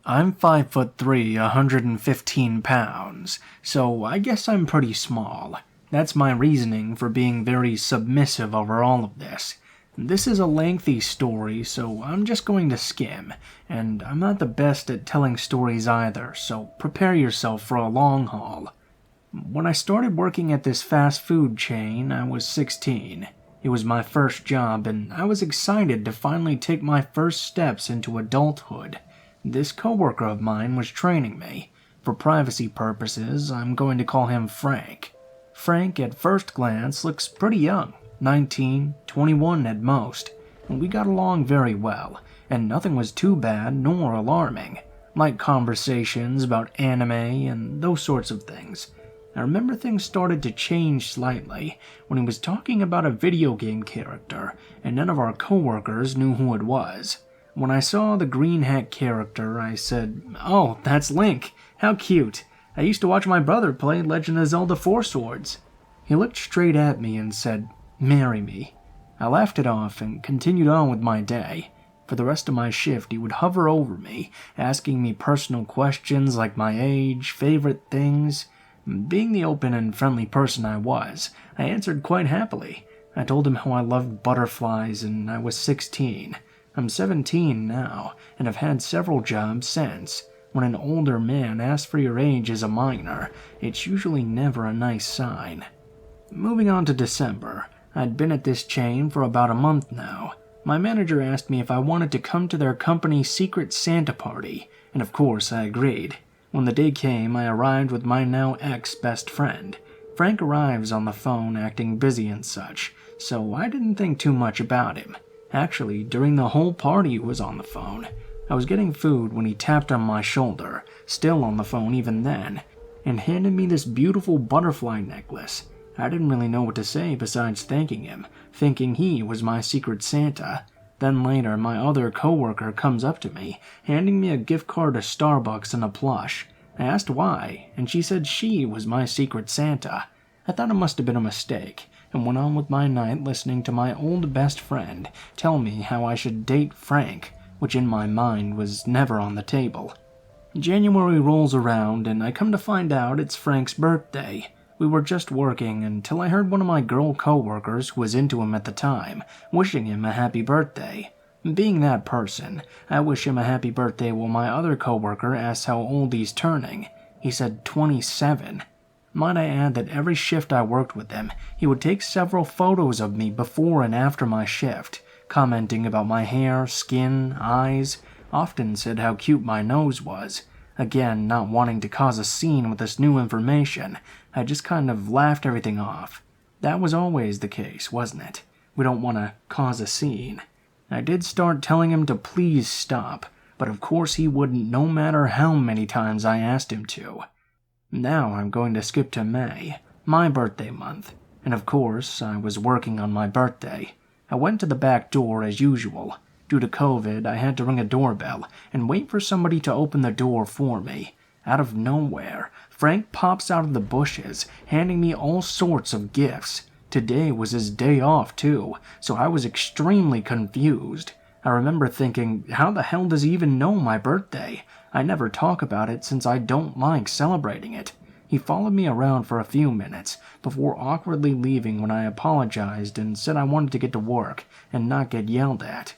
I'm 5'3", 115 pounds, so I guess I'm pretty small. That's my reasoning for being very submissive over all of this. This is a lengthy story, so I'm just going to skim, and I'm not the best at telling stories either, so prepare yourself for a long haul. When I started working at this fast food chain, I was 16. It was my first job, and I was excited to finally take my first steps into adulthood. This coworker of mine was training me. For privacy purposes, I'm going to call him Frank. Frank, at first glance, looks pretty young, 19, 21 at most, and we got along very well, and nothing was too bad nor alarming, like conversations about anime and those sorts of things. I remember things started to change slightly when he was talking about a video game character, and none of our coworkers knew who it was. When I saw the green hat character, I said, "Oh, that's Link. How cute. I used to watch my brother play Legend of Zelda 4 Swords." He looked straight at me and said, "Marry me." I laughed it off and continued on with my day. For the rest of my shift, he would hover over me, asking me personal questions like my age, favorite things. Being the open and friendly person I was, I answered quite happily. I told him how I loved butterflies and I was 16. I'm 17 now, and have had several jobs since. When an older man asks for your age as a minor, it's usually never a nice sign. Moving on to December, I'd been at this chain for about a month now. My manager asked me if I wanted to come to their company's secret Santa party, and of course I agreed. When the day came, I arrived with my now ex-best friend. Frank arrives on the phone acting busy and such, so I didn't think too much about him. Actually, during the whole party he was on the phone. I was getting food when he tapped on my shoulder, still on the phone even then, and handed me this beautiful butterfly necklace. I didn't really know what to say besides thanking him, thinking he was my secret Santa. Then later, my other coworker comes up to me, handing me a gift card to Starbucks and a plush. I asked why, and she said she was my secret Santa. I thought it must have been a mistake, and went on with my night listening to my old best friend tell me how I should date Frank, which in my mind was never on the table. January rolls around, and I come to find out it's Frank's birthday. We were just working until I heard one of my girl coworkers, who was into him at the time, wishing him a happy birthday. Being that person, I wish him a happy birthday while my other coworker asks how old he's turning. He said 27. Might I add that every shift I worked with him, he would take several photos of me before and after my shift, commenting about my hair, skin, eyes, often said how cute my nose was. Again, not wanting to cause a scene with this new information, I just kind of laughed everything off. That was always the case, wasn't it? We don't want to cause a scene. I did start telling him to please stop, but of course he wouldn't no matter how many times I asked him to. Now I'm going to skip to May, my birthday month, and of course I was working on my birthday. I went to the back door as usual. Due to COVID, I had to ring a doorbell and wait for somebody to open the door for me. Out of nowhere, Frank pops out of the bushes, handing me all sorts of gifts. Today was his day off too, so I was extremely confused. I remember thinking, how the hell does he even know my birthday? I never talk about it since I don't like celebrating it. He followed me around for a few minutes, before awkwardly leaving when I apologized and said I wanted to get to work and not get yelled at.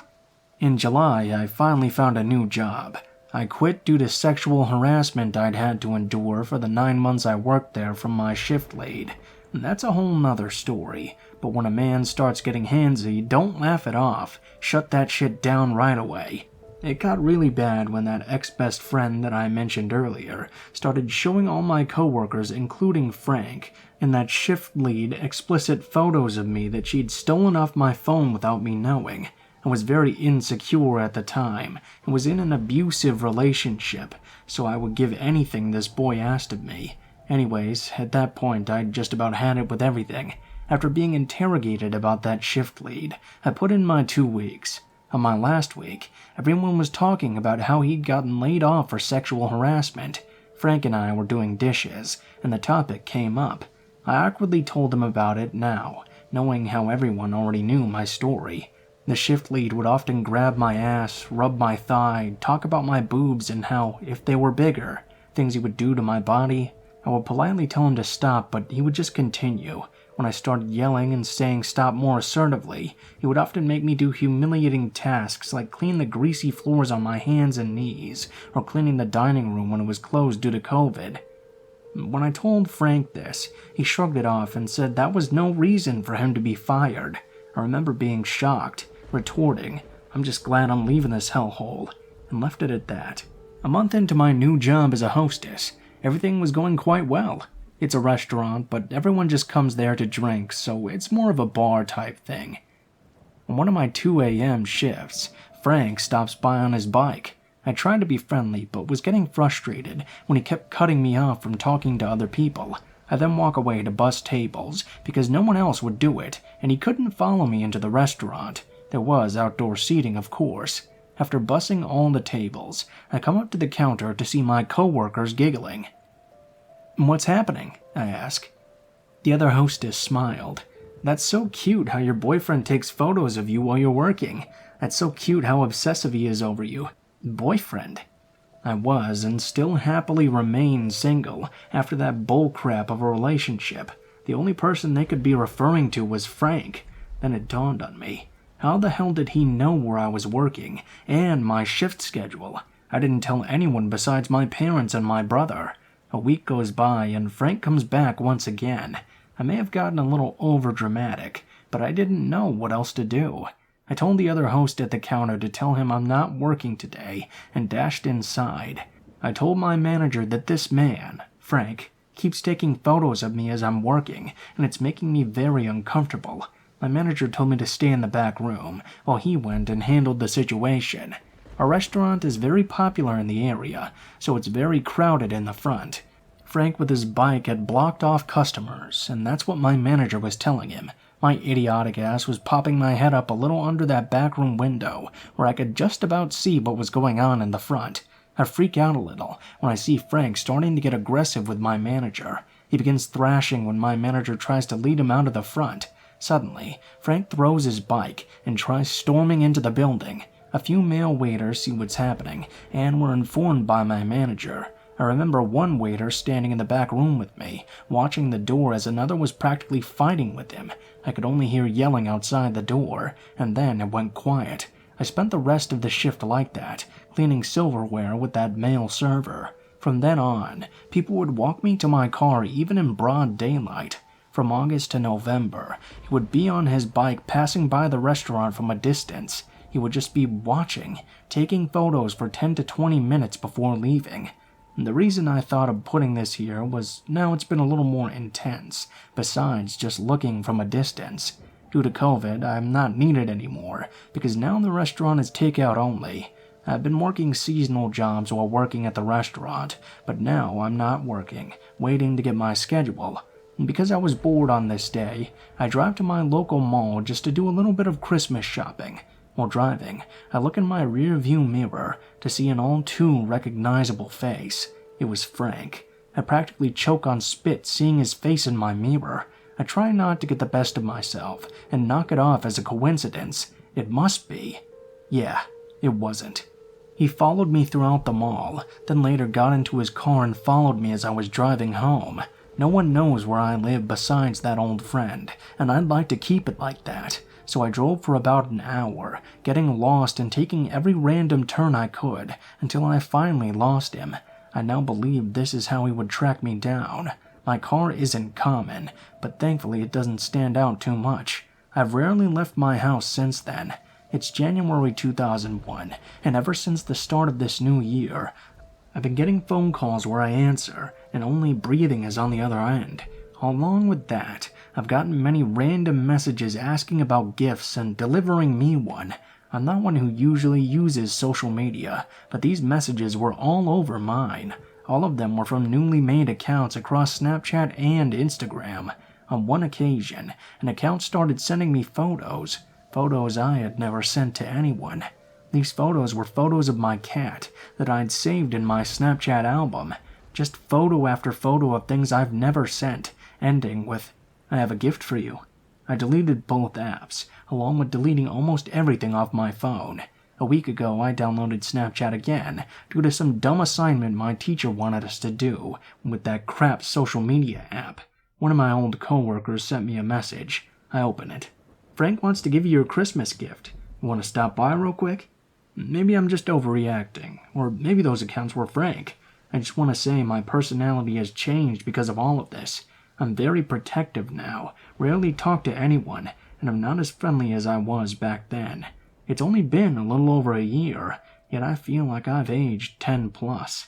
In July, I finally found a new job. I quit due to sexual harassment I'd had to endure for the 9 months I worked there from my shift lead. That's a whole nother story, but when a man starts getting handsy, don't laugh it off. Shut that shit down right away. It got really bad when that ex-best friend that I mentioned earlier started showing all my coworkers, including Frank, and that shift lead explicit photos of me that she'd stolen off my phone without me knowing. I was very insecure at the time and was in an abusive relationship, so I would give anything this boy asked of me. Anyways, at that point I'd just about had it with everything. After being interrogated about that shift lead, I put in my 2 weeks. On my last week, everyone was talking about how he'd gotten laid off for sexual harassment. Frank and I were doing dishes, and the topic came up. I awkwardly told him about it now, knowing how everyone already knew my story. The shift lead would often grab my ass, rub my thigh, talk about my boobs and how, if they were bigger, things he would do to my body. I would politely tell him to stop, but he would just continue. When I started yelling and saying stop more assertively, he would often make me do humiliating tasks like clean the greasy floors on my hands and knees, or cleaning the dining room when it was closed due to COVID. When I told Frank this, he shrugged it off and said that was no reason for him to be fired. I remember being shocked, retorting, "I'm just glad I'm leaving this hellhole," and left it at that. A month into my new job as a hostess, everything was going quite well. It's a restaurant, but everyone just comes there to drink, so it's more of a bar type thing. On one of my 2 a.m. shifts, Frank stops by on his bike. I tried to be friendly, but was getting frustrated when he kept cutting me off from talking to other people. I then walk away to bus tables because no one else would do it, and he couldn't follow me into the restaurant. There was outdoor seating, of course. After bussing all the tables, I come up to the counter to see my coworkers giggling. "What's happening?" I ask. The other hostess smiled. "That's so cute how your boyfriend takes photos of you while you're working. That's so cute how obsessive he is over you. Boyfriend?" I was and still happily remain single after that bullcrap of a relationship. The only person they could be referring to was Frank. Then it dawned on me. How the hell did he know where I was working and my shift schedule? I didn't tell anyone besides my parents and my brother. A week goes by and Frank comes back once again. I may have gotten a little overdramatic, but I didn't know what else to do. I told the other host at the counter to tell him I'm not working today and dashed inside. I told my manager that this man, Frank, keeps taking photos of me as I'm working, and it's making me very uncomfortable. My manager told me to stay in the back room while he went and handled the situation. Our restaurant is very popular in the area, so it's very crowded in the front. Frank with his bike had blocked off customers, and that's what my manager was telling him. My idiotic ass was popping my head up a little under that backroom window, where I could just about see what was going on in the front. I freak out a little when I see Frank starting to get aggressive with my manager. He begins thrashing when my manager tries to lead him out of the front. Suddenly, Frank throws his bike and tries storming into the building. A few male waiters see what's happening and were informed by my manager. I remember one waiter standing in the back room with me, watching the door as another was practically fighting with him. I could only hear yelling outside the door, and then it went quiet. I spent the rest of the shift like that, cleaning silverware with that male server. From then on, people would walk me to my car even in broad daylight. From August to November, he would be on his bike passing by the restaurant from a distance. He would just be watching, taking photos for 10 to 20 minutes before leaving. The reason I thought of putting this here was now it's been a little more intense, besides just looking from a distance. Due to COVID, I'm not needed anymore, because now the restaurant is takeout only. I've been working seasonal jobs while working at the restaurant, but now I'm not working, waiting to get my schedule. And because I was bored on this day, I drive to my local mall just to do a little bit of Christmas shopping. While driving, I look in my rear-view mirror to see an all-too recognizable face. It was Frank. I practically choke on spit seeing his face in my mirror. I try not to get the best of myself and knock it off as a coincidence. It must be. Yeah, it wasn't. He followed me throughout the mall, then later got into his car and followed me as I was driving home. No one knows where I live besides that old friend, and I'd like to keep it like that. So I drove for about an hour, getting lost and taking every random turn I could, until I finally lost him. I now believe this is how he would track me down. My car isn't common, but thankfully it doesn't stand out too much. I've rarely left my house since then. It's January 2001, and ever since the start of this new year, I've been getting phone calls where I answer, and only breathing is on the other end. Along with that, I've gotten many random messages asking about gifts and delivering me one. I'm not one who usually uses social media, but these messages were all over mine. All of them were from newly made accounts across Snapchat and Instagram. On one occasion, an account started sending me photos I had never sent to anyone. These photos were photos of my cat that I'd saved in my Snapchat album. Just photo after photo of things I've never sent, ending with, "I have a gift for you." I deleted both apps, along with deleting almost everything off my phone. A week ago, I downloaded Snapchat again due to some dumb assignment my teacher wanted us to do with that crap social media app. One of my old coworkers sent me a message. I open it. Frank wants to give you your Christmas gift. You want to stop by real quick? Maybe I'm just overreacting, or maybe those accounts were Frank. I just want to say my personality has changed because of all of this. I'm very protective now, rarely talk to anyone, and I'm not as friendly as I was back then. It's only been a little over a year, yet I feel like I've aged 10 plus.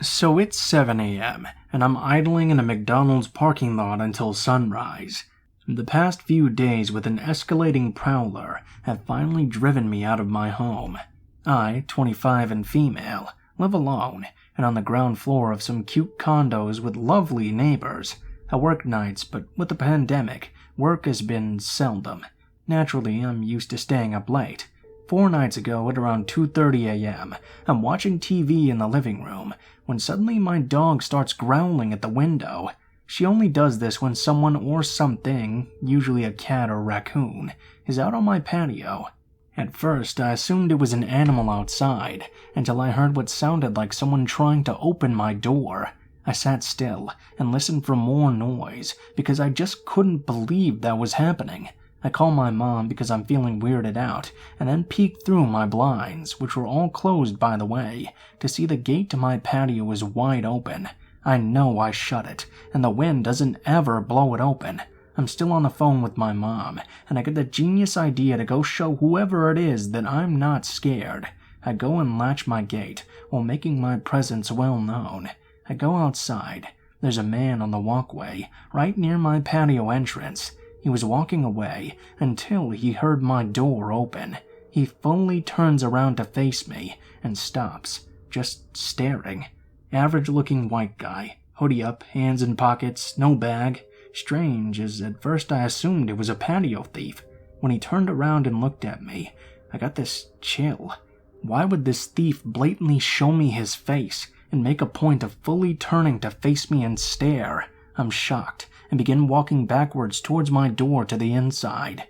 So it's 7 a.m., and I'm idling in a McDonald's parking lot until sunrise. The past few days with an escalating Prowler have finally driven me out of my home. I, 25 and female, live alone, and on the ground floor of some cute condos with lovely neighbors. I work nights, but with the pandemic, work has been seldom. Naturally, I'm used to staying up late. 4 nights ago at around 2:30 a.m., I'm watching TV in the living room when suddenly my dog starts growling at the window. She only does this when someone or something, usually a cat or raccoon, is out on my patio. At first, I assumed it was an animal outside, until I heard what sounded like someone trying to open my door. I sat still and listened for more noise because I just couldn't believe that was happening. I call my mom because I'm feeling weirded out, and then peek through my blinds, which were all closed by the way, to see the gate to my patio is wide open. I know I shut it, and the wind doesn't ever blow it open. I'm still on the phone with my mom, and I get the genius idea to go show whoever it is that I'm not scared. I go and latch my gate, while making my presence well known. I go outside. There's a man on the walkway, right near my patio entrance. He was walking away until he heard my door open. He fully turns around to face me and stops, just staring. Average-looking white guy, hoodie up, hands in pockets, no bag. Strange, as at first I assumed it was a patio thief. When he turned around and looked at me, I got this chill. Why would this thief blatantly show me his face and make a point of fully turning to face me and stare? I'm shocked and begin walking backwards towards my door to the inside.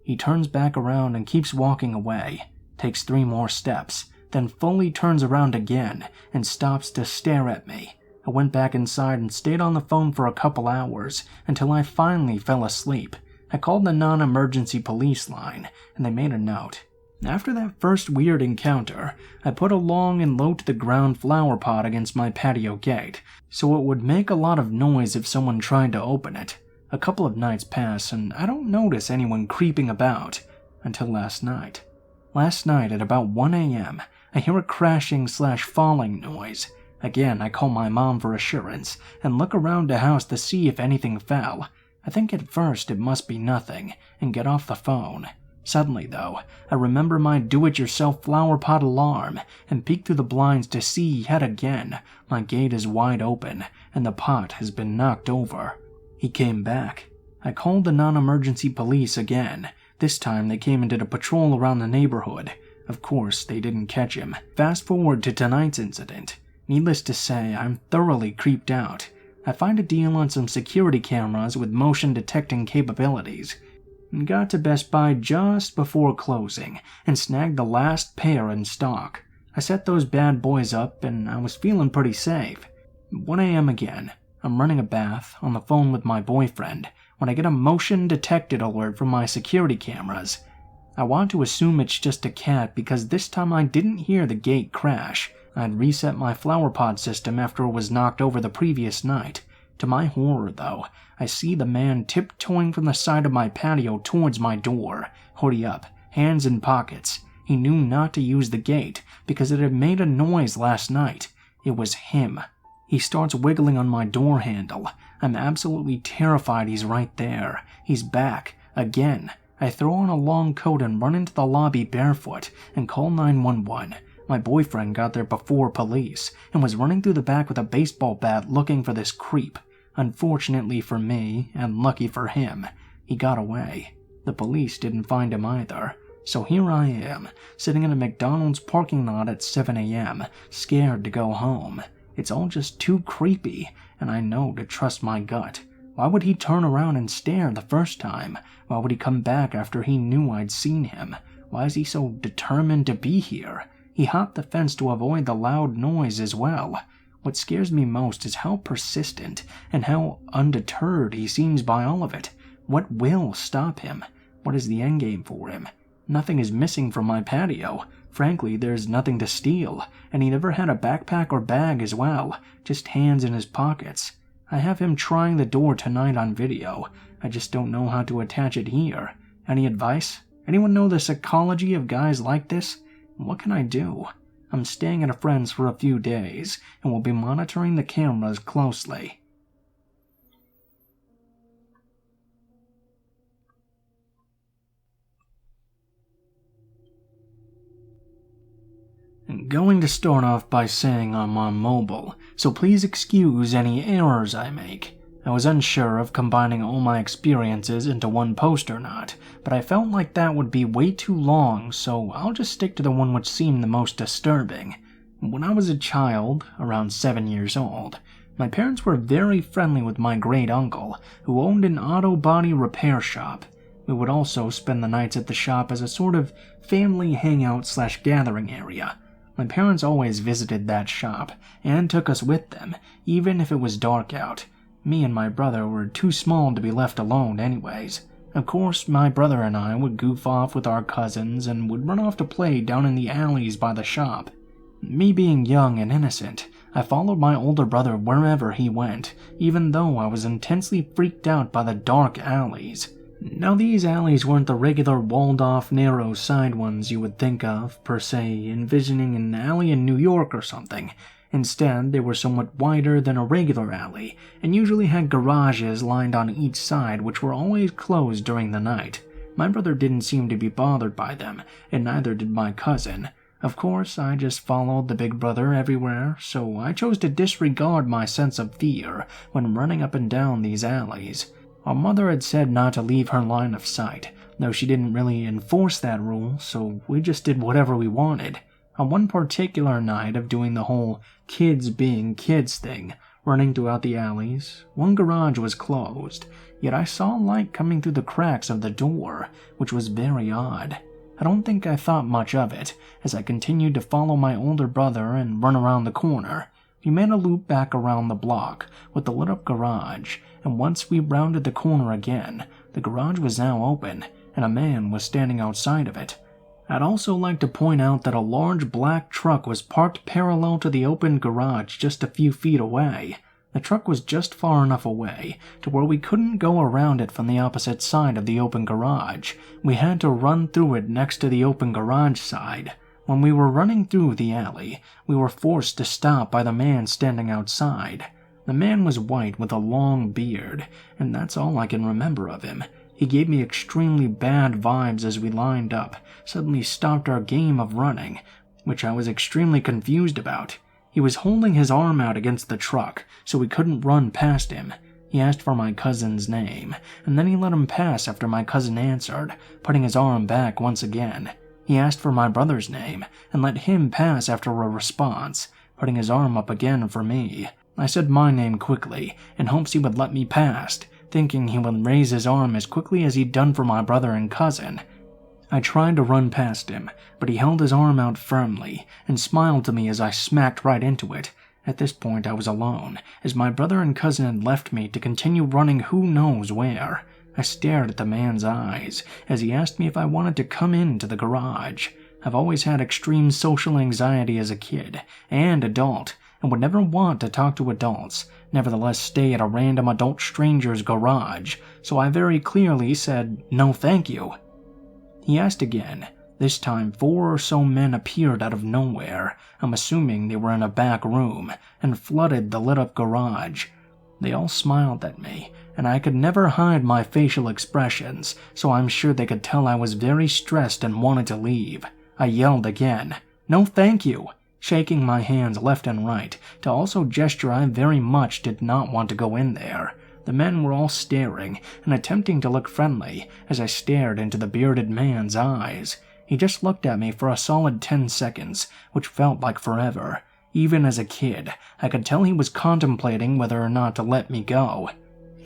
He turns back around and keeps walking away, takes 3 more steps, then fully turns around again and stops to stare at me. I went back inside and stayed on the phone for a couple hours until I finally fell asleep. I called the non-emergency police line, and they made a note. After that first weird encounter, I put a long and low-to-the-ground flower pot against my patio gate, so it would make a lot of noise if someone tried to open it. A couple of nights pass, and I don't notice anyone creeping about, until last night. Last night at about 1 a.m., I hear a crashing/falling noise. Again, I call my mom for assurance, and look around the house to see if anything fell. I think at first it must be nothing, and get off the phone. Suddenly, though, I remember my do-it-yourself flower pot alarm, and peek through the blinds to see yet again my gate is wide open, and the pot has been knocked over. He came back. I called the non-emergency police again. This time they came and did a patrol around the neighborhood. Of course, they didn't catch him. Fast forward to tonight's incident. Needless to say, I'm thoroughly creeped out. I find a deal on some security cameras with motion detecting capabilities. Got to Best Buy just before closing and snagged the last pair in stock. I set those bad boys up and I was feeling pretty safe. 1 a.m. again. I'm running a bath on the phone with my boyfriend when I get a motion detected alert from my security cameras. I want to assume it's just a cat because this time I didn't hear the gate crash. I'd reset my flower pot system after it was knocked over the previous night. To my horror, though, I see the man tiptoeing from the side of my patio towards my door, hoodie up, hands in pockets. He knew not to use the gate because it had made a noise last night. It was him. He starts wiggling on my door handle. I'm absolutely terrified he's right there. He's back, again. I throw on a long coat and run into the lobby barefoot and call 911. My boyfriend got there before police and was running through the back with a baseball bat looking for this creep. Unfortunately for me, and lucky for him, he got away. The police didn't find him either. So here I am, sitting in a McDonald's parking lot at 7 a.m., scared to go home. It's all just too creepy, and I know to trust my gut. Why would he turn around and stare the first time? Why would he come back after he knew I'd seen him? Why is he so determined to be here? He hopped the fence to avoid the loud noise as well. What scares me most is how persistent and how undeterred he seems by all of it. What will stop him? What is the endgame for him? Nothing is missing from my patio. Frankly, there's nothing to steal, and he never had a backpack or bag as well, just hands in his pockets. I have him trying the door tonight on video. I just don't know how to attach it here. Any advice? Anyone know the psychology of guys like this? What can I do? I'm staying at a friend's for a few days, and will be monitoring the cameras closely. I'm going to start off by saying I'm on mobile, so please excuse any errors I make. I was unsure of combining all my experiences into one post or not, but I felt like that would be way too long, so I'll just stick to the one which seemed the most disturbing. When I was a child, around 7 years old, my parents were very friendly with my great uncle, who owned an auto body repair shop. We would also spend the nights at the shop as a sort of family hangout/gathering area. My parents always visited that shop, and took us with them, even if it was dark out. Me and my brother were too small to be left alone anyways. Of course, my brother and I would goof off with our cousins and would run off to play down in the alleys by the shop. Me being young and innocent, I followed my older brother wherever he went, even though I was intensely freaked out by the dark alleys. Now these alleys weren't the regular walled-off narrow side ones you would think of, per se, envisioning an alley in New York or something. Instead, they were somewhat wider than a regular alley, and usually had garages lined on each side which were always closed during the night. My brother didn't seem to be bothered by them, and neither did my cousin. Of course, I just followed the big brother everywhere, so I chose to disregard my sense of fear when running up and down these alleys. Our mother had said not to leave her line of sight, though she didn't really enforce that rule, so we just did whatever we wanted. On one particular night of doing the whole kids being kids thing, running throughout the alleys, one garage was closed, yet I saw light coming through the cracks of the door, which was very odd. I don't think I thought much of it, as I continued to follow my older brother and run around the corner. We made a loop back around the block with the lit-up garage, and once we rounded the corner again, the garage was now open, and a man was standing outside of it. I'd also like to point out that a large black truck was parked parallel to the open garage just a few feet away. The truck was just far enough away to where we couldn't go around it from the opposite side of the open garage. We had to run through it next to the open garage side. When we were running through the alley, we were forced to stop by the man standing outside. The man was white with a long beard, and that's all I can remember of him. He gave me extremely bad vibes as we lined up, suddenly stopped our game of running, which I was extremely confused about. He was holding his arm out against the truck, so we couldn't run past him. He asked for my cousin's name, and then he let him pass after my cousin answered, putting his arm back once again. He asked for my brother's name, and let him pass after a response, putting his arm up again for me. I said my name quickly, in hopes he would let me past, thinking he would raise his arm as quickly as he'd done for my brother and cousin. I tried to run past him, but he held his arm out firmly, and smiled to me as I smacked right into it. At this point I was alone, as my brother and cousin had left me to continue running who knows where. I stared at the man's eyes, as he asked me if I wanted to come into the garage. I've always had extreme social anxiety as a kid, and adult, and would never want to talk to adults, nevertheless stay at a random adult stranger's garage, so I very clearly said, "No thank you." He asked again. This time 4 or so men appeared out of nowhere. I'm assuming they were in a back room, and flooded the lit-up garage. They all smiled at me, and I could never hide my facial expressions, so I'm sure they could tell I was very stressed and wanted to leave. I yelled again, "No thank you," shaking my hands left and right to also gesture I very much did not want to go in there. The men were all staring and attempting to look friendly as I stared into the bearded man's eyes. He just looked at me for a solid 10 seconds, which felt like forever. Even as a kid, I could tell he was contemplating whether or not to let me go.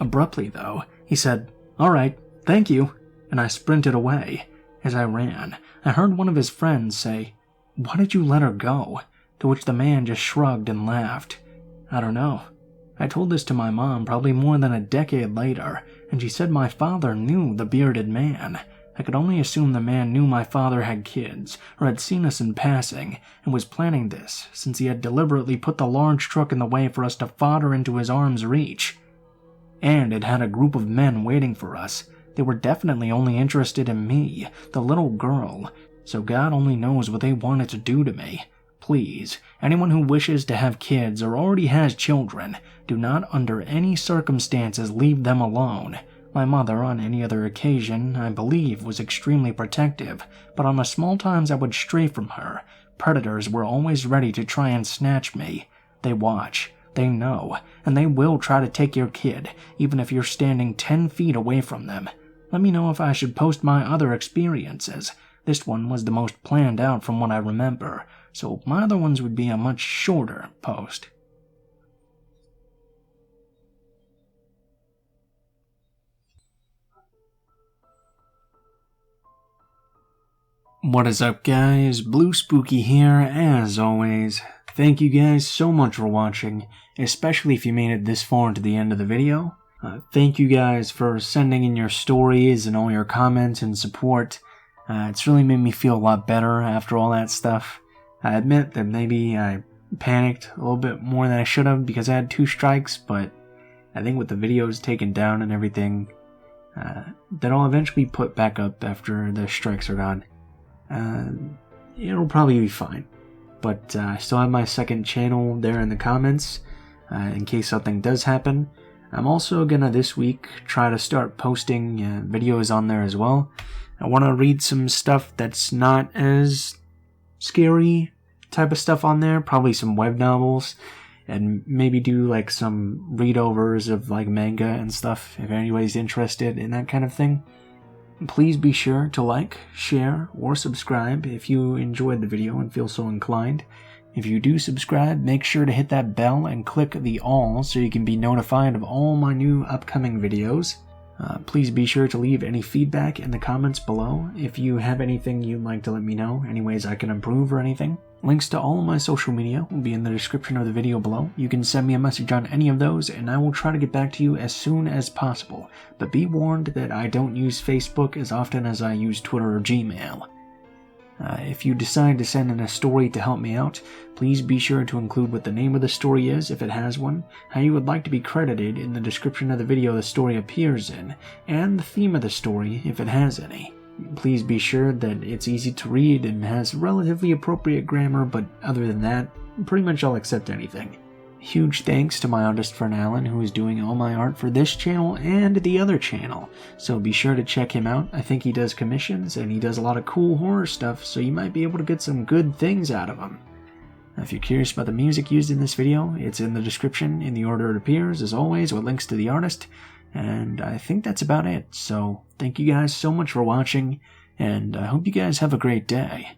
Abruptly, though, he said, "All right, thank you," and I sprinted away. As I ran, I heard one of his friends say, "Why did you let her go?" To which the man just shrugged and laughed. I don't know. I told this to my mom probably more than a decade later, and she said my father knew the bearded man. I could only assume the man knew my father had kids, or had seen us in passing, and was planning this, since he had deliberately put the large truck in the way for us to fodder into his arm's reach. And it had a group of men waiting for us. They were definitely only interested in me, the little girl, so God only knows what they wanted to do to me. Please, anyone who wishes to have kids or already has children, do not under any circumstances leave them alone. My mother, on any other occasion, I believe, was extremely protective, but on the small times I would stray from her, predators were always ready to try and snatch me. They watch, they know, and they will try to take your kid, even if you're standing 10 feet away from them. Let me know if I should post my other experiences. This one was the most planned out from what I remember, so my other ones would be a much shorter post. What is up, guys? Blue Spooky here, as always. Thank you guys so much for watching, especially if you made it this far into the end of the video. Thank you guys for sending in your stories and all your comments and support. It's really made me feel a lot better after all that stuff. I admit that maybe I panicked a little bit more than I should have because I had 2 strikes, but I think with the videos taken down and everything, that I'll eventually put back up after the strikes are gone. It'll probably be fine. But I still have my second channel there in the comments, in case something does happen. I'm also gonna this week try to start posting videos on there as well. I want to read some stuff that's not as scary type of stuff on there, probably some web novels, and maybe do like some read-overs of like manga and stuff if anybody's interested in that kind of thing. Please be sure to like, share, or subscribe if you enjoyed the video and feel so inclined. If you do subscribe, make sure to hit that bell and click the all so you can be notified of all my new upcoming videos. Please be sure to leave any feedback in the comments below if you have anything you'd like to let me know, any ways I can improve or anything. Links to all of my social media will be in the description of the video below. You can send me a message on any of those and I will try to get back to you as soon as possible. But be warned that I don't use Facebook as often as I use Twitter or Gmail. If you decide to send in a story to help me out, please be sure to include what the name of the story is if it has one, how you would like to be credited in the description of the video the story appears in, and the theme of the story if it has any. Please be sure that it's easy to read and has relatively appropriate grammar, but other than that, pretty much I'll accept anything. Huge thanks to my artist friend Alan, who is doing all my art for this channel and the other channel, so be sure to check him out. I think he does commissions and he does a lot of cool horror stuff, so you might be able to get some good things out of him. If you're curious about the music used in this video, it's in the description in the order it appears, as always, with links to the artist, and I think that's about it. So thank you guys so much for watching, and I hope you guys have a great day.